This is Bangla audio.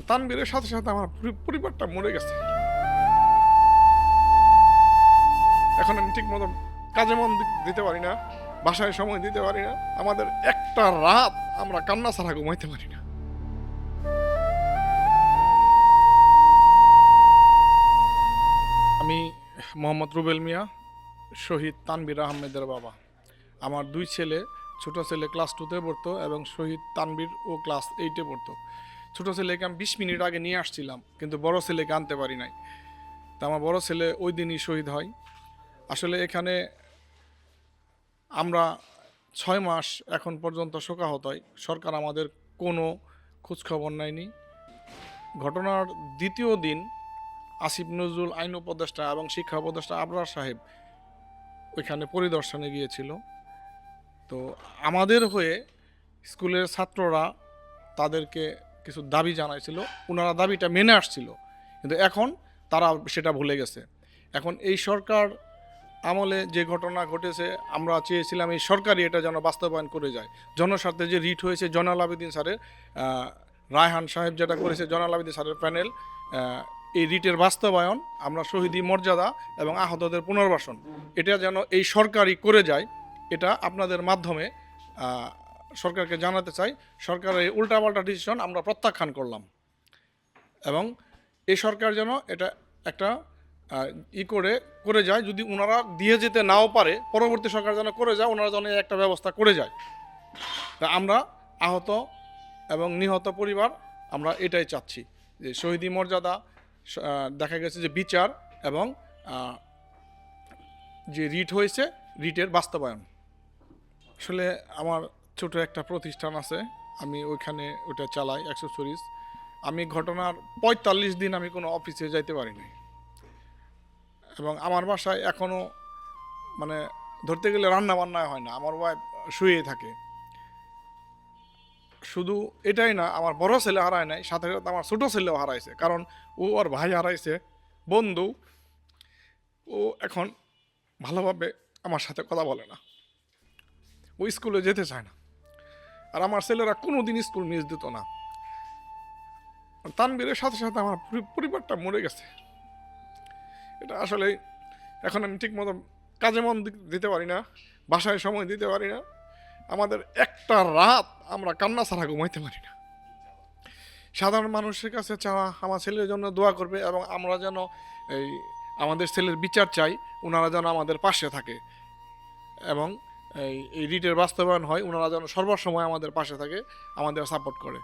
তানবীরের সাথে সাথে আমার পরিবারটা মরে গেছে। এখন আমি ঠিক মতো কাজে মন দিতে পারি না, বাসায় সময় দিতে পারি না। আমাদের একটা রাত আমরা কান্না ছাড়া ঘুমাইতে পারি না। আমি মোহাম্মদ রুবেল মিয়া, শহীদ তানবীর আহমেদের বাবা। আমার দুই ছেলে, ছোট ছেলে ক্লাস 2-তে পড়তো এবং শহীদ তানবীর ও ক্লাস 8-এ পড়তো। ছোট ছেলেকে আমি 20 মিনিট আগে নিয়ে আসছিলাম, কিন্তু বড় ছেলেকে আনতে পারি নাই। তা আমার বড় ছেলে ওই দিনই শহীদ হয়। আসলে এখানে আমরা 6 মাস এখন পর্যন্ত শোকাহত হয়। সরকার আমাদের কোনো খোঁজখবর নেয়নি। ঘটনার দ্বিতীয় দিন আসিফ নজরুল আইন উপদেষ্টা এবং শিক্ষা উপদেষ্টা আবরার সাহেব ওইখানে পরিদর্শনে গিয়েছিল। তো আমাদের হয়ে স্কুলের ছাত্ররা তাদেরকে কিছু দাবি জানাইছিল, ওনারা দাবিটা মেনে আসছিল, কিন্তু এখন তারা সেটা ভুলে গেছে। এখন এই সরকার আমলে যে ঘটনা ঘটেছে, আমরা চেয়েছিলাম এই সরকারই এটা যেন বাস্তবায়ন করে যায়। জনস্বার্থে যে রিট হয়েছে জয়নাল আবেদিন স্যারের, রায়হান সাহেব যেটা করেছে, জয়নাল আবেদিন স্যারের প্যানেল, এই রিটের বাস্তবায়ন, আমরা শহীদি মর্যাদা এবং আহতদের পুনর্বাসন, এটা যেন এই সরকারই করে যায়, এটা আপনাদের মাধ্যমে সরকারকে জানাতে চাই। সরকারের এই উল্টাপাল্টা ডিসিশন আমরা প্রত্যাখ্যান করলাম এবং এই সরকার যেন এটা একটা করে যায়। যদি ওনারা দিয়ে যেতে নাও পারে, পরবর্তী সরকার যেন করে যায়, ওনারা যেন একটা ব্যবস্থা করে যায়। তা আমরা আহত এবং নিহত পরিবার আমরা এটাই চাচ্ছি, যে শহীদি মর্যাদা, দেখা গেছে যে বিচার এবং যে রিট হয়েছে রিটের বাস্তবায়ন। আসলে আমার ছোট একটা প্রতিষ্ঠান আছে, আমি ওইখানে ওটা চালাই, অ্যাক্সেসরিজ। আমি ঘটনার 45 দিন আমি কোনো অফিসে যাইতে পারিনি এবং আমার বাসায় এখনও মানে ধরতে গেলে রান্না বান্নায় হয় না, আমার ওয়াইফ শুয়েই থাকে। শুধু এটাই না, আমার বড় ছেলে হারায় নাই, সাথে সাথে আমার ছোটো ছেলেও হারাইছে, কারণ ও ওর ভাই হারাইছে, বন্ধু। ও এখন ভালোভাবে আমার সাথে কথা বলে না, ও স্কুলে যেতে চায় না। আর আমার ছেলেরা কোনো দিন স্কুল মিস দিত না। তানবীরের সাথে সাথে আমার পরিবারটা মরে গেছে। এটা আসলে এখন আমি ঠিক মতো কাজে মন দিতে পারি না, বাসায় সময় দিতে পারি না। আমাদের একটা রাত আমরা কান্না ছাড়া ঘুমাইতে পারি না। সাধারণ মানুষের কাছে চাওয়া, আমার ছেলের জন্য দোয়া করবে এবং আমরা যেন এই আমাদের ছেলের বিচার চাই, ওনারা যেন আমাদের পাশে থাকে এবং এই রিটের বাস্তবায়ন হয়, ওনারা যেন সর্বসময় আমাদের পাশে থাকে, আমাদের সাপোর্ট করে।